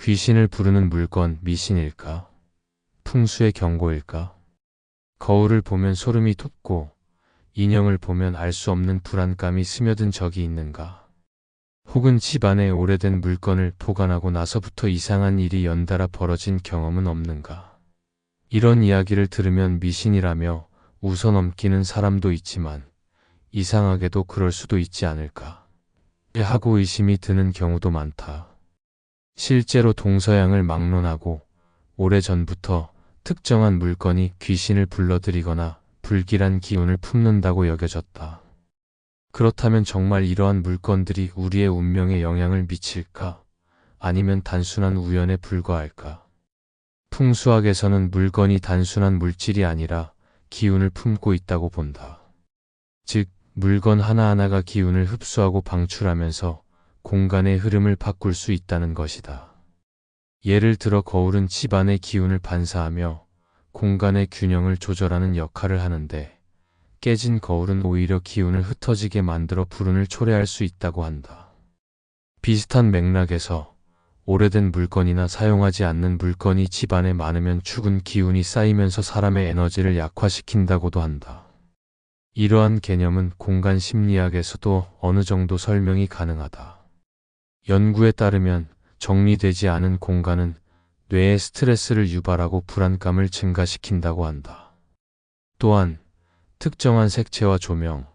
귀신을 부르는 물건 미신일까? 풍수의 경고일까? 거울을 보면 소름이 돋고 인형을 보면 알 수 없는 불안감이 스며든 적이 있는가? 혹은 집안에 오래된 물건을 보관하고 나서부터 이상한 일이 연달아 벌어진 경험은 없는가? 이런 이야기를 들으면 미신이라며 웃어넘기는 사람도 있지만 이상하게도 그럴 수도 있지 않을까? 하고 의심이 드는 경우도 많다. 실제로 동서양을 막론하고 오래전부터 특정한 물건이 귀신을 불러들이거나 불길한 기운을 품는다고 여겨졌다. 그렇다면 정말 이러한 물건들이 우리의 운명에 영향을 미칠까? 아니면 단순한 우연에 불과할까? 풍수학에서는 물건이 단순한 물질이 아니라 기운을 품고 있다고 본다. 즉, 물건 하나하나가 기운을 흡수하고 방출하면서 공간의 흐름을 바꿀 수 있다는 것이다. 예를 들어 거울은 집안의 기운을 반사하며 공간의 균형을 조절하는 역할을 하는데, 깨진 거울은 오히려 기운을 흩어지게 만들어 불운을 초래할 수 있다고 한다. 비슷한 맥락에서 오래된 물건이나 사용하지 않는 물건이 집안에 많으면 죽은 기운이 쌓이면서 사람의 에너지를 약화시킨다고도 한다. 이러한 개념은 공간 심리학에서도 어느 정도 설명이 가능하다. 연구에 따르면 정리되지 않은 공간은 뇌에 스트레스를 유발하고 불안감을 증가시킨다고 한다. 또한 특정한 색채와 조명,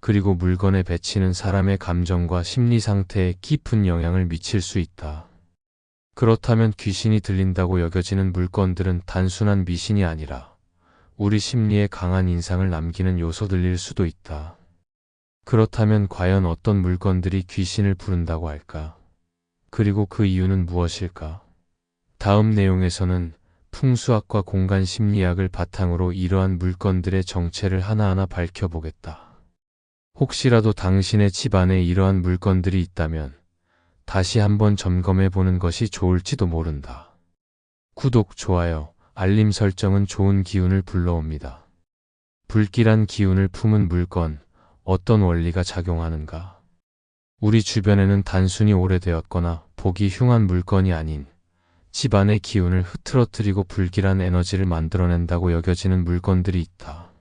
그리고 물건에 배치는 사람의 감정과 심리 상태에 깊은 영향을 미칠 수 있다. 그렇다면 귀신이 들린다고 여겨지는 물건들은 단순한 미신이 아니라 우리 심리에 강한 인상을 남기는 요소들일 수도 있다. 그렇다면 과연 어떤 물건들이 귀신을 부른다고 할까? 그리고 그 이유는 무엇일까? 다음 내용에서는 풍수학과 공간 심리학을 바탕으로 이러한 물건들의 정체를 하나하나 밝혀보겠다. 혹시라도 당신의 집안에 이러한 물건들이 있다면 다시 한번 점검해보는 것이 좋을지도 모른다. 구독, 좋아요, 알림 설정은 좋은 기운을 불러옵니다. 불길한 기운을 품은 물건, 어떤 원리가 작용하는가? 우리 주변에는 단순히 오래되었거나 보기 흉한 물건이 아닌 집안의 기운을 흐트러뜨리고 불길한 에너지를 만들어낸다고 여겨지는 물건들이 있다.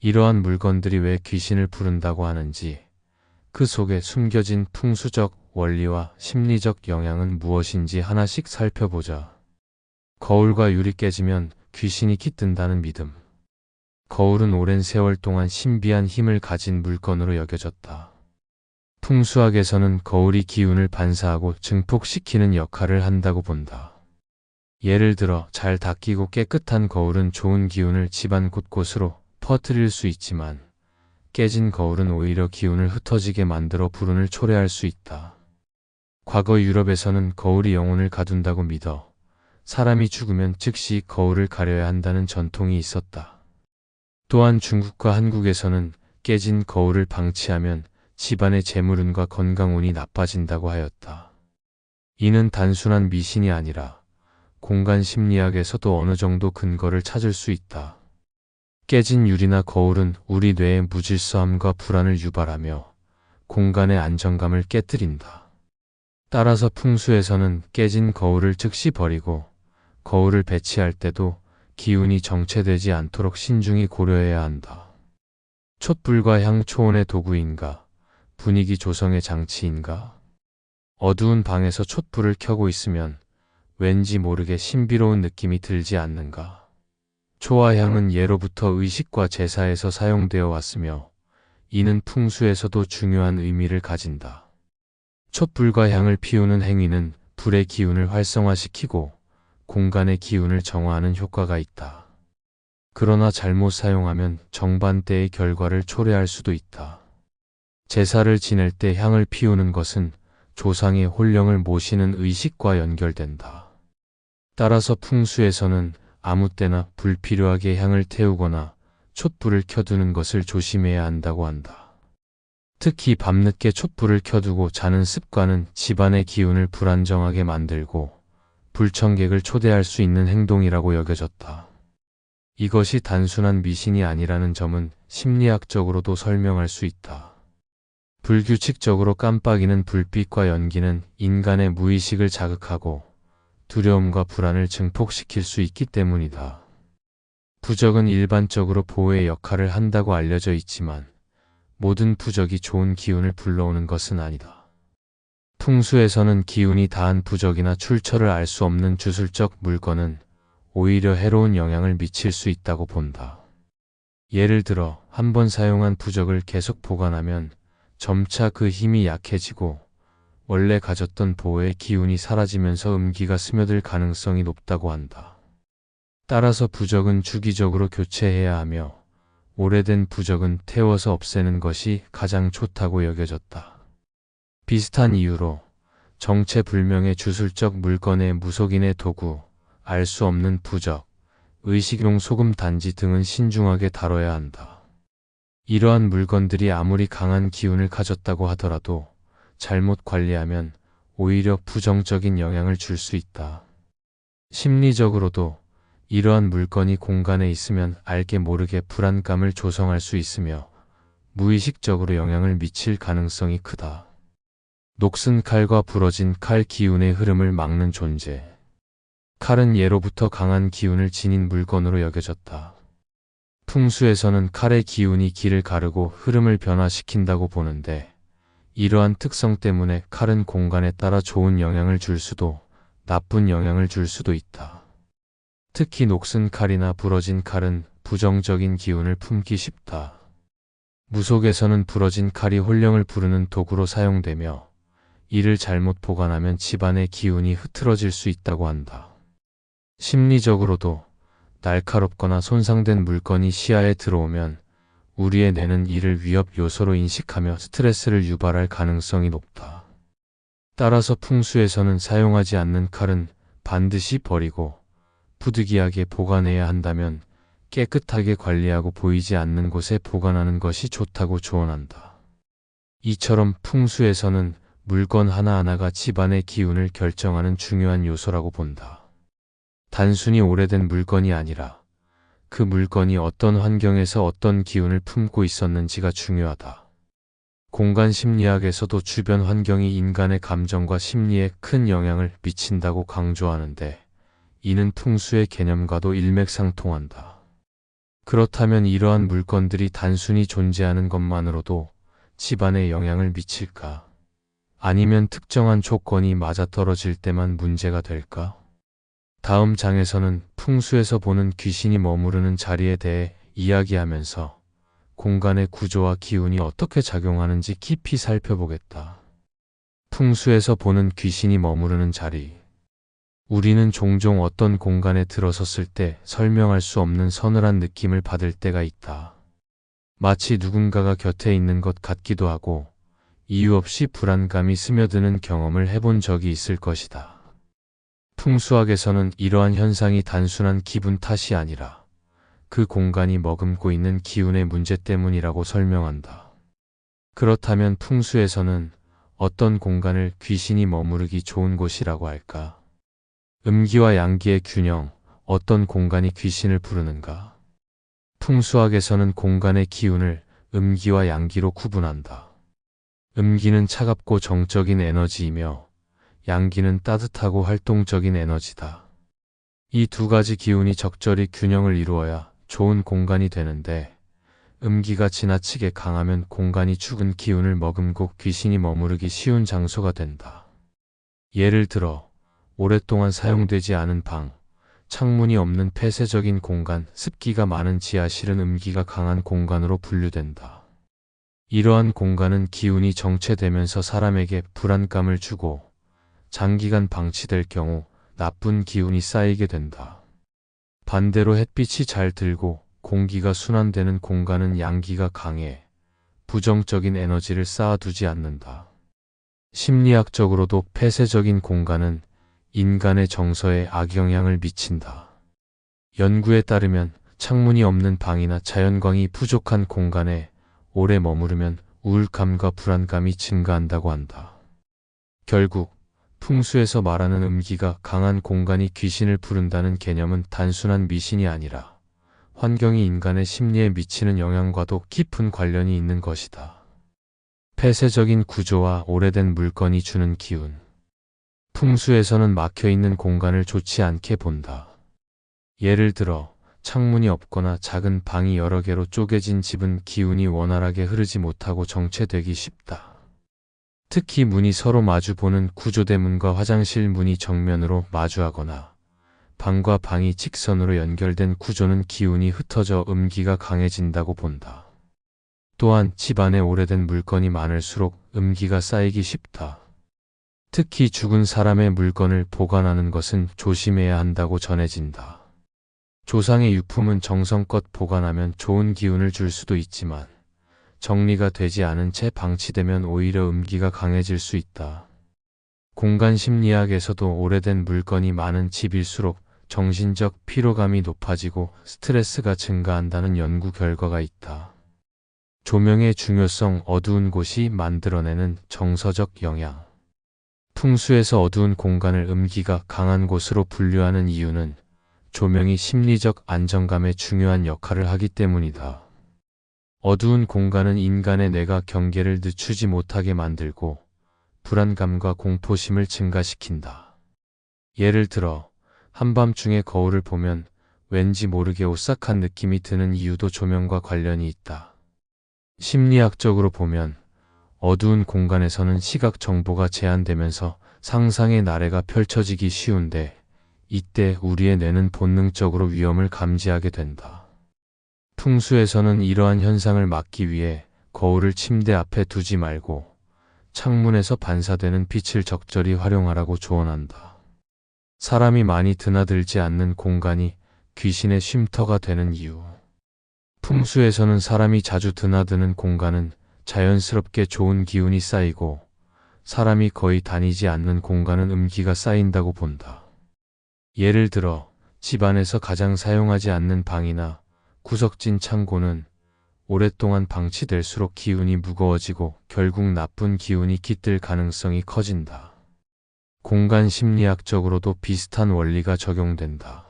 이러한 물건들이 왜 귀신을 부른다고 하는지, 그 속에 숨겨진 풍수적 원리와 심리적 영향은 무엇인지 하나씩 살펴보자. 거울과 유리 깨지면 귀신이 깃든다는 믿음. 거울은 오랜 세월 동안 신비한 힘을 가진 물건으로 여겨졌다. 풍수학에서는 거울이 기운을 반사하고 증폭시키는 역할을 한다고 본다. 예를 들어 잘 닦이고 깨끗한 거울은 좋은 기운을 집안 곳곳으로 퍼뜨릴 수 있지만, 깨진 거울은 오히려 기운을 흩어지게 만들어 불운을 초래할 수 있다. 과거 유럽에서는 거울이 영혼을 가둔다고 믿어 사람이 죽으면 즉시 거울을 가려야 한다는 전통이 있었다. 또한 중국과 한국에서는 깨진 거울을 방치하면 집안의 재물운과 건강운이 나빠진다고 하였다. 이는 단순한 미신이 아니라 공간 심리학에서도 어느 정도 근거를 찾을 수 있다. 깨진 유리나 거울은 우리 뇌의 무질서함과 불안을 유발하며 공간의 안정감을 깨뜨린다. 따라서 풍수에서는 깨진 거울을 즉시 버리고 거울을 배치할 때도 기운이 정체되지 않도록 신중히 고려해야 한다. 촛불과 향 초원의 도구인가? 분위기 조성의 장치인가? 어두운 방에서 촛불을 켜고 있으면 왠지 모르게 신비로운 느낌이 들지 않는가? 초와 향은 예로부터 의식과 제사에서 사용되어 왔으며 이는 풍수에서도 중요한 의미를 가진다. 촛불과 향을 피우는 행위는 불의 기운을 활성화시키고 공간의 기운을 정화하는 효과가 있다. 그러나 잘못 사용하면 정반대의 결과를 초래할 수도 있다. 제사를 지낼 때 향을 피우는 것은 조상의 혼령을 모시는 의식과 연결된다. 따라서 풍수에서는 아무 때나 불필요하게 향을 태우거나 촛불을 켜두는 것을 조심해야 한다고 한다. 특히 밤늦게 촛불을 켜두고 자는 습관은 집안의 기운을 불안정하게 만들고 불청객을 초대할 수 있는 행동이라고 여겨졌다. 이것이 단순한 미신이 아니라는 점은 심리학적으로도 설명할 수 있다. 불규칙적으로 깜빡이는 불빛과 연기는 인간의 무의식을 자극하고 두려움과 불안을 증폭시킬 수 있기 때문이다. 부적은 일반적으로 보호의 역할을 한다고 알려져 있지만 모든 부적이 좋은 기운을 불러오는 것은 아니다. 풍수에서는 기운이 다한 부적이나 출처를 알 수 없는 주술적 물건은 오히려 해로운 영향을 미칠 수 있다고 본다. 예를 들어 한 번 사용한 부적을 계속 보관하면 점차 그 힘이 약해지고 원래 가졌던 보호의 기운이 사라지면서 음기가 스며들 가능성이 높다고 한다. 따라서 부적은 주기적으로 교체해야 하며 오래된 부적은 태워서 없애는 것이 가장 좋다고 여겨졌다. 비슷한 이유로 정체불명의 주술적 물건의 무속인의 도구, 알 수 없는 부적, 의식용 소금 단지 등은 신중하게 다뤄야 한다. 이러한 물건들이 아무리 강한 기운을 가졌다고 하더라도 잘못 관리하면 오히려 부정적인 영향을 줄 수 있다. 심리적으로도 이러한 물건이 공간에 있으면 알게 모르게 불안감을 조성할 수 있으며 무의식적으로 영향을 미칠 가능성이 크다. 녹슨 칼과 부러진 칼 기운의 흐름을 막는 존재. 칼은 예로부터 강한 기운을 지닌 물건으로 여겨졌다. 풍수에서는 칼의 기운이 길을 가르고 흐름을 변화시킨다고 보는데 이러한 특성 때문에 칼은 공간에 따라 좋은 영향을 줄 수도 나쁜 영향을 줄 수도 있다. 특히 녹슨 칼이나 부러진 칼은 부정적인 기운을 품기 쉽다. 무속에서는 부러진 칼이 혼령을 부르는 도구로 사용되며 이를 잘못 보관하면 집안의 기운이 흐트러질 수 있다고 한다. 심리적으로도 날카롭거나 손상된 물건이 시야에 들어오면 우리의 뇌는 이를 위협 요소로 인식하며 스트레스를 유발할 가능성이 높다. 따라서 풍수에서는 사용하지 않는 칼은 반드시 버리고 부득이하게 보관해야 한다면 깨끗하게 관리하고 보이지 않는 곳에 보관하는 것이 좋다고 조언한다. 이처럼 풍수에서는 물건 하나하나가 집안의 기운을 결정하는 중요한 요소라고 본다. 단순히 오래된 물건이 아니라 그 물건이 어떤 환경에서 어떤 기운을 품고 있었는지가 중요하다. 공간 심리학에서도 주변 환경이 인간의 감정과 심리에 큰 영향을 미친다고 강조하는데 이는 풍수의 개념과도 일맥상통한다. 그렇다면 이러한 물건들이 단순히 존재하는 것만으로도 집안에 영향을 미칠까? 아니면 특정한 조건이 맞아떨어질 때만 문제가 될까? 다음 장에서는 풍수에서 보는 귀신이 머무르는 자리에 대해 이야기하면서 공간의 구조와 기운이 어떻게 작용하는지 깊이 살펴보겠다. 풍수에서 보는 귀신이 머무르는 자리. 우리는 종종 어떤 공간에 들어섰을 때 설명할 수 없는 서늘한 느낌을 받을 때가 있다. 마치 누군가가 곁에 있는 것 같기도 하고 이유 없이 불안감이 스며드는 경험을 해본 적이 있을 것이다. 풍수학에서는 이러한 현상이 단순한 기분 탓이 아니라 그 공간이 머금고 있는 기운의 문제 때문이라고 설명한다. 그렇다면 풍수에서는 어떤 공간을 귀신이 머무르기 좋은 곳이라고 할까? 음기와 양기의 균형, 어떤 공간이 귀신을 부르는가? 풍수학에서는 공간의 기운을 음기와 양기로 구분한다. 음기는 차갑고 정적인 에너지이며 양기는 따뜻하고 활동적인 에너지다. 이 두 가지 기운이 적절히 균형을 이루어야 좋은 공간이 되는데 음기가 지나치게 강하면 공간이 죽은 기운을 머금고 귀신이 머무르기 쉬운 장소가 된다. 예를 들어 오랫동안 사용되지 않은 방, 창문이 없는 폐쇄적인 공간, 습기가 많은 지하실은 음기가 강한 공간으로 분류된다. 이러한 공간은 기운이 정체되면서 사람에게 불안감을 주고 장기간 방치될 경우 나쁜 기운이 쌓이게 된다. 반대로 햇빛이 잘 들고 공기가 순환되는 공간은 양기가 강해 부정적인 에너지를 쌓아두지 않는다. 심리학적으로도 폐쇄적인 공간은 인간의 정서에 악영향을 미친다. 연구에 따르면 창문이 없는 방이나 자연광이 부족한 공간에 오래 머무르면 우울감과 불안감이 증가한다고 한다. 결국 풍수에서 말하는 음기가 강한 공간이 귀신을 부른다는 개념은 단순한 미신이 아니라 환경이 인간의 심리에 미치는 영향과도 깊은 관련이 있는 것이다. 폐쇄적인 구조와 오래된 물건이 주는 기운. 풍수에서는 막혀있는 공간을 좋지 않게 본다. 예를 들어 창문이 없거나 작은 방이 여러 개로 쪼개진 집은 기운이 원활하게 흐르지 못하고 정체되기 쉽다. 특히 문이 서로 마주보는 구조대 문과 화장실 문이 정면으로 마주하거나 방과 방이 직선으로 연결된 구조는 기운이 흩어져 음기가 강해진다고 본다. 또한 집안에 오래된 물건이 많을수록 음기가 쌓이기 쉽다. 특히 죽은 사람의 물건을 보관하는 것은 조심해야 한다고 전해진다. 조상의 유품은 정성껏 보관하면 좋은 기운을 줄 수도 있지만 정리가 되지 않은 채 방치되면 오히려 음기가 강해질 수 있다. 공간 심리학에서도 오래된 물건이 많은 집일수록 정신적 피로감이 높아지고 스트레스가 증가한다는 연구 결과가 있다. 조명의 중요성, 어두운 곳이 만들어내는 정서적 영향. 풍수에서 어두운 공간을 음기가 강한 곳으로 분류하는 이유는 조명이 심리적 안정감에 중요한 역할을 하기 때문이다. 어두운 공간은 인간의 뇌가 경계를 늦추지 못하게 만들고 불안감과 공포심을 증가시킨다. 예를 들어 한밤중에 거울을 보면 왠지 모르게 오싹한 느낌이 드는 이유도 조명과 관련이 있다. 심리학적으로 보면 어두운 공간에서는 시각 정보가 제한되면서 상상의 나래가 펼쳐지기 쉬운데 이때 우리의 뇌는 본능적으로 위험을 감지하게 된다. 풍수에서는 이러한 현상을 막기 위해 거울을 침대 앞에 두지 말고 창문에서 반사되는 빛을 적절히 활용하라고 조언한다. 사람이 많이 드나들지 않는 공간이 귀신의 쉼터가 되는 이유. 풍수에서는 사람이 자주 드나드는 공간은 자연스럽게 좋은 기운이 쌓이고 사람이 거의 다니지 않는 공간은 음기가 쌓인다고 본다. 예를 들어 집 안에서 가장 사용하지 않는 방이나 구석진 창고는 오랫동안 방치될수록 기운이 무거워지고 결국 나쁜 기운이 깃들 가능성이 커진다. 공간 심리학적으로도 비슷한 원리가 적용된다.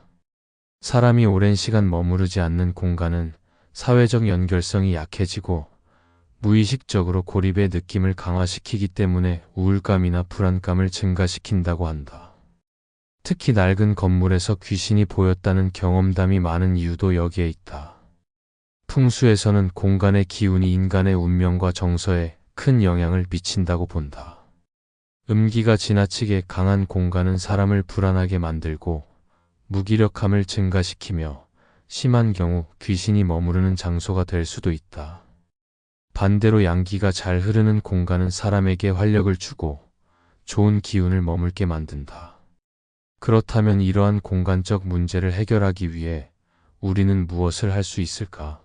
사람이 오랜 시간 머무르지 않는 공간은 사회적 연결성이 약해지고 무의식적으로 고립의 느낌을 강화시키기 때문에 우울감이나 불안감을 증가시킨다고 한다. 특히 낡은 건물에서 귀신이 보였다는 경험담이 많은 이유도 여기에 있다. 풍수에서는 공간의 기운이 인간의 운명과 정서에 큰 영향을 미친다고 본다. 음기가 지나치게 강한 공간은 사람을 불안하게 만들고 무기력함을 증가시키며 심한 경우 귀신이 머무르는 장소가 될 수도 있다. 반대로 양기가 잘 흐르는 공간은 사람에게 활력을 주고 좋은 기운을 머물게 만든다. 그렇다면 이러한 공간적 문제를 해결하기 위해 우리는 무엇을 할 수 있을까?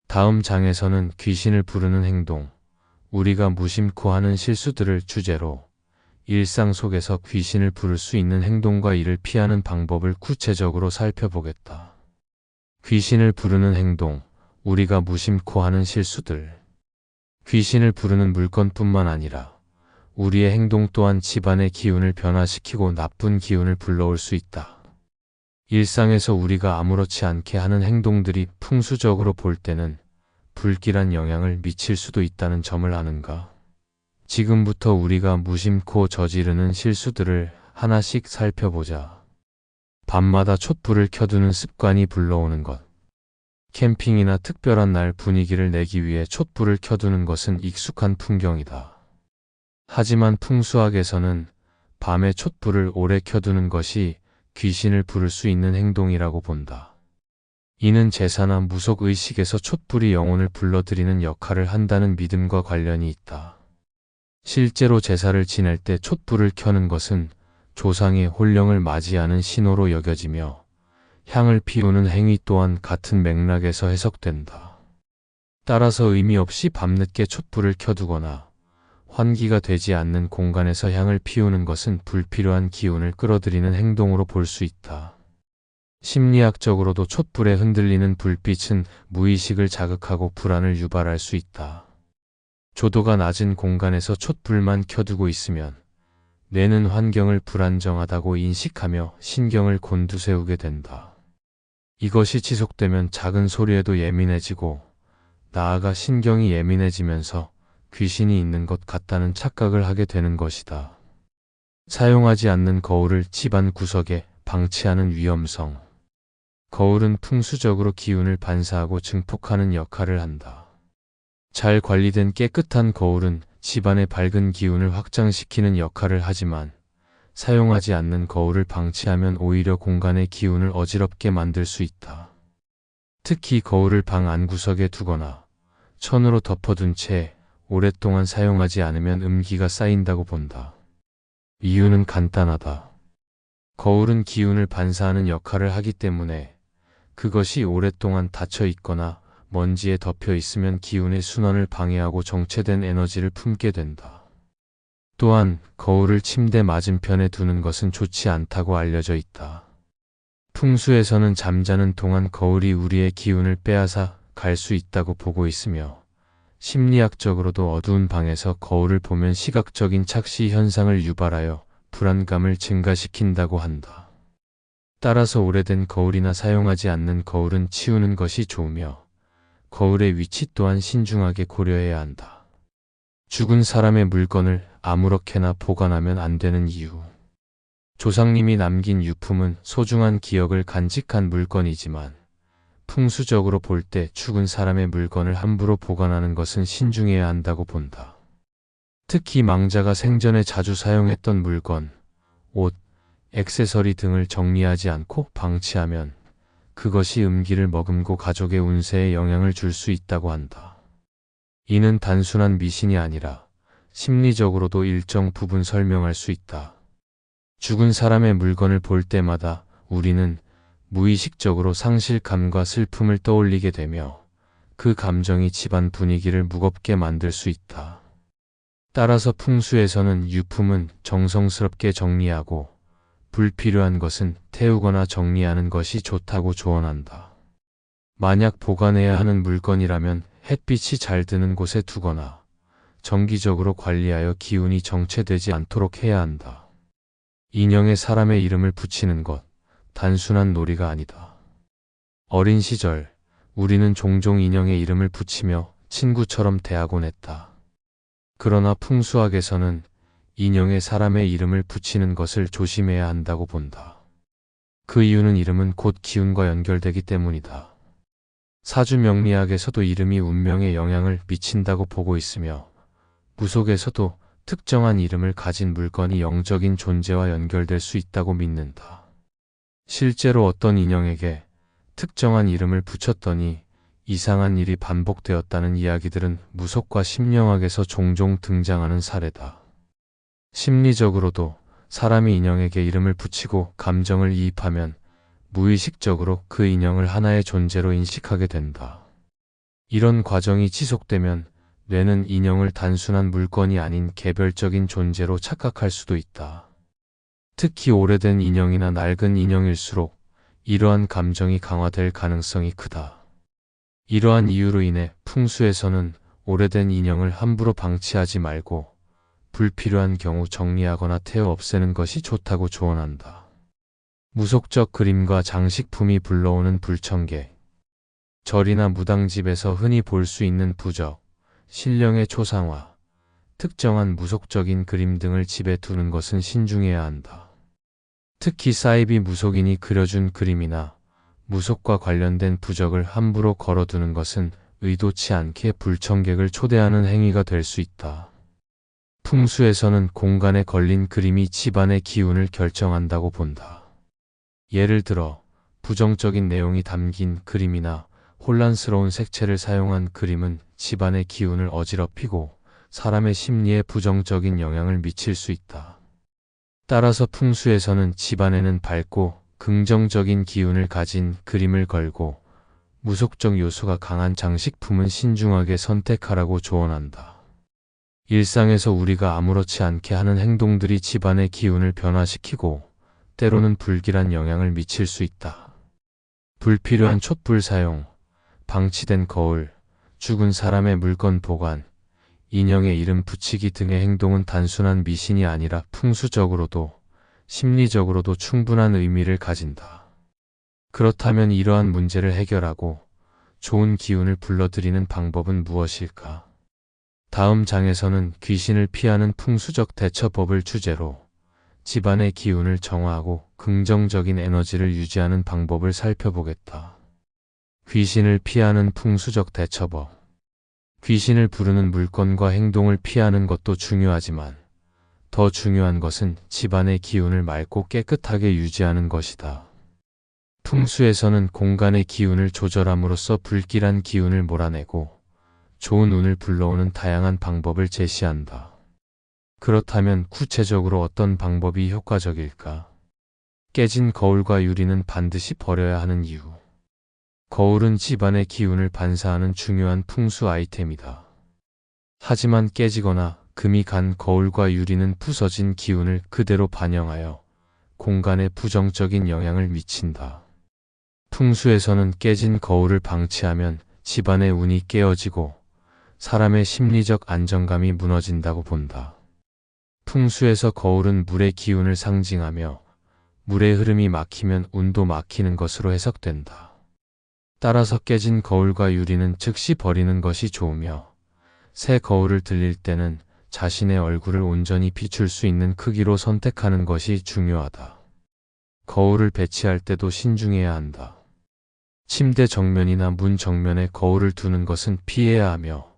다음 장에서는 귀신을 부르는 행동, 우리가 무심코 하는 실수들을 주제로 일상 속에서 귀신을 부를 수 있는 행동과 이를 피하는 방법을 구체적으로 살펴보겠다. 귀신을 부르는 행동, 우리가 무심코 하는 실수들. 귀신을 부르는 물건뿐만 아니라 우리의 행동 또한 집안의 기운을 변화시키고 나쁜 기운을 불러올 수 있다. 일상에서 우리가 아무렇지 않게 하는 행동들이 풍수적으로 볼 때는 불길한 영향을 미칠 수도 있다는 점을 아는가? 지금부터 우리가 무심코 저지르는 실수들을 하나씩 살펴보자. 밤마다 촛불을 켜두는 습관이 불러오는 것. 캠핑이나 특별한 날 분위기를 내기 위해 촛불을 켜두는 것은 익숙한 풍경이다. 하지만 풍수학에서는 밤에 촛불을 오래 켜두는 것이 귀신을 부를 수 있는 행동이라고 본다. 이는 제사나 무속의식에서 촛불이 영혼을 불러들이는 역할을 한다는 믿음과 관련이 있다. 실제로 제사를 지낼 때 촛불을 켜는 것은 조상의 혼령을 맞이하는 신호로 여겨지며 향을 피우는 행위 또한 같은 맥락에서 해석된다. 따라서 의미 없이 밤늦게 촛불을 켜두거나 환기가 되지 않는 공간에서 향을 피우는 것은 불필요한 기운을 끌어들이는 행동으로 볼 수 있다. 심리학적으로도 촛불에 흔들리는 불빛은 무의식을 자극하고 불안을 유발할 수 있다. 조도가 낮은 공간에서 촛불만 켜두고 있으면 뇌는 환경을 불안정하다고 인식하며 신경을 곤두세우게 된다. 이것이 지속되면 작은 소리에도 예민해지고 나아가 신경이 예민해지면서 귀신이 있는 것 같다는 착각을 하게 되는 것이다. 사용하지 않는 거울을 집안 구석에 방치하는 위험성. 거울은 풍수적으로 기운을 반사하고 증폭하는 역할을 한다. 잘 관리된 깨끗한 거울은 집안의 밝은 기운을 확장시키는 역할을 하지만 사용하지 않는 거울을 방치하면 오히려 공간의 기운을 어지럽게 만들 수 있다. 특히 거울을 방 안구석에 두거나 천으로 덮어둔 채 오랫동안 사용하지 않으면 음기가 쌓인다고 본다. 이유는 간단하다. 거울은 기운을 반사하는 역할을 하기 때문에 그것이 오랫동안 닫혀 있거나 먼지에 덮여 있으면 기운의 순환을 방해하고 정체된 에너지를 품게 된다. 또한 거울을 침대 맞은편에 두는 것은 좋지 않다고 알려져 있다. 풍수에서는 잠자는 동안 거울이 우리의 기운을 빼앗아 갈 수 있다고 보고 있으며 심리학적으로도 어두운 방에서 거울을 보면 시각적인 착시 현상을 유발하여 불안감을 증가시킨다고 한다. 따라서 오래된 거울이나 사용하지 않는 거울은 치우는 것이 좋으며 거울의 위치 또한 신중하게 고려해야 한다. 죽은 사람의 물건을 아무렇게나 보관하면 안 되는 이유. 조상님이 남긴 유품은 소중한 기억을 간직한 물건이지만 풍수적으로 볼 때 죽은 사람의 물건을 함부로 보관하는 것은 신중해야 한다고 본다. 특히 망자가 생전에 자주 사용했던 물건, 옷, 액세서리 등을 정리하지 않고 방치하면 그것이 음기를 머금고 가족의 운세에 영향을 줄 수 있다고 한다. 이는 단순한 미신이 아니라 심리적으로도 일정 부분 설명할 수 있다. 죽은 사람의 물건을 볼 때마다 우리는 무의식적으로 상실감과 슬픔을 떠올리게 되며 그 감정이 집안 분위기를 무겁게 만들 수 있다. 따라서 풍수에서는 유품은 정성스럽게 정리하고 불필요한 것은 태우거나 정리하는 것이 좋다고 조언한다. 만약 보관해야 하는 물건이라면 햇빛이 잘 드는 곳에 두거나 정기적으로 관리하여 기운이 정체되지 않도록 해야 한다. 인형에 사람의 이름을 붙이는 것, 단순한 놀이가 아니다. 어린 시절, 우리는 종종 인형의 이름을 붙이며 친구처럼 대하곤 했다. 그러나 풍수학에서는 인형에 사람의 이름을 붙이는 것을 조심해야 한다고 본다. 그 이유는 이름은 곧 기운과 연결되기 때문이다. 사주명리학에서도 이름이 운명에 영향을 미친다고 보고 있으며 무속에서도 특정한 이름을 가진 물건이 영적인 존재와 연결될 수 있다고 믿는다. 실제로 어떤 인형에게 특정한 이름을 붙였더니 이상한 일이 반복되었다는 이야기들은 무속과 심령학에서 종종 등장하는 사례다. 심리적으로도 사람이 인형에게 이름을 붙이고 감정을 이입하면 무의식적으로 그 인형을 하나의 존재로 인식하게 된다. 이런 과정이 지속되면 뇌는 인형을 단순한 물건이 아닌 개별적인 존재로 착각할 수도 있다. 특히 오래된 인형이나 낡은 인형일수록 이러한 감정이 강화될 가능성이 크다. 이러한 이유로 인해 풍수에서는 오래된 인형을 함부로 방치하지 말고 불필요한 경우 정리하거나 태워 없애는 것이 좋다고 조언한다. 무속적 그림과 장식품이 불러오는 불청객. 절이나 무당집에서 흔히 볼 수 있는 부적, 신령의 초상화, 특정한 무속적인 그림 등을 집에 두는 것은 신중해야 한다. 특히 사이비 무속인이 그려준 그림이나 무속과 관련된 부적을 함부로 걸어두는 것은 의도치 않게 불청객을 초대하는 행위가 될 수 있다. 풍수에서는 공간에 걸린 그림이 집안의 기운을 결정한다고 본다. 예를 들어 부정적인 내용이 담긴 그림이나 혼란스러운 색채를 사용한 그림은 집안의 기운을 어지럽히고 사람의 심리에 부정적인 영향을 미칠 수 있다. 따라서 풍수에서는 집안에는 밝고 긍정적인 기운을 가진 그림을 걸고 무속적 요소가 강한 장식품은 신중하게 선택하라고 조언한다. 일상에서 우리가 아무렇지 않게 하는 행동들이 집안의 기운을 변화시키고 때로는 불길한 영향을 미칠 수 있다. 불필요한 촛불 사용, 방치된 거울, 죽은 사람의 물건 보관, 인형의 이름 붙이기 등의 행동은 단순한 미신이 아니라 풍수적으로도 심리적으로도 충분한 의미를 가진다. 그렇다면 이러한 문제를 해결하고 좋은 기운을 불러들이는 방법은 무엇일까? 다음 장에서는 귀신을 피하는 풍수적 대처법을 주제로 집안의 기운을 정화하고 긍정적인 에너지를 유지하는 방법을 살펴보겠다. 귀신을 피하는 풍수적 대처법. 귀신을 부르는 물건과 행동을 피하는 것도 중요하지만 더 중요한 것은 집안의 기운을 맑고 깨끗하게 유지하는 것이다. 풍수에서는 공간의 기운을 조절함으로써 불길한 기운을 몰아내고 좋은 운을 불러오는 다양한 방법을 제시한다. 그렇다면 구체적으로 어떤 방법이 효과적일까? 깨진 거울과 유리는 반드시 버려야 하는 이유. 거울은 집안의 기운을 반사하는 중요한 풍수 아이템이다. 하지만 깨지거나 금이 간 거울과 유리는 부서진 기운을 그대로 반영하여 공간에 부정적인 영향을 미친다. 풍수에서는 깨진 거울을 방치하면 집안의 운이 깨어지고 사람의 심리적 안정감이 무너진다고 본다. 풍수에서 거울은 물의 기운을 상징하며 물의 흐름이 막히면 운도 막히는 것으로 해석된다. 따라서 깨진 거울과 유리는 즉시 버리는 것이 좋으며 새 거울을 들릴 때는 자신의 얼굴을 온전히 비출 수 있는 크기로 선택하는 것이 중요하다. 거울을 배치할 때도 신중해야 한다. 침대 정면이나 문 정면에 거울을 두는 것은 피해야 하며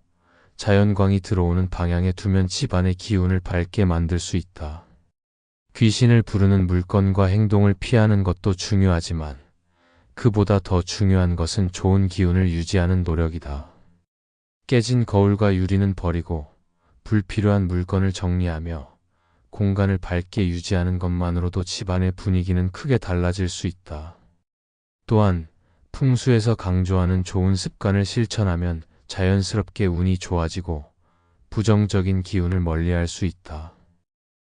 자연광이 들어오는 방향에 두면 집안의 기운을 밝게 만들 수 있다. 귀신을 부르는 물건과 행동을 피하는 것도 중요하지만 그보다 더 중요한 것은 좋은 기운을 유지하는 노력이다. 깨진 거울과 유리는 버리고 불필요한 물건을 정리하며 공간을 밝게 유지하는 것만으로도 집안의 분위기는 크게 달라질 수 있다. 또한 풍수에서 강조하는 좋은 습관을 실천하면 자연스럽게 운이 좋아지고 부정적인 기운을 멀리할 수 있다.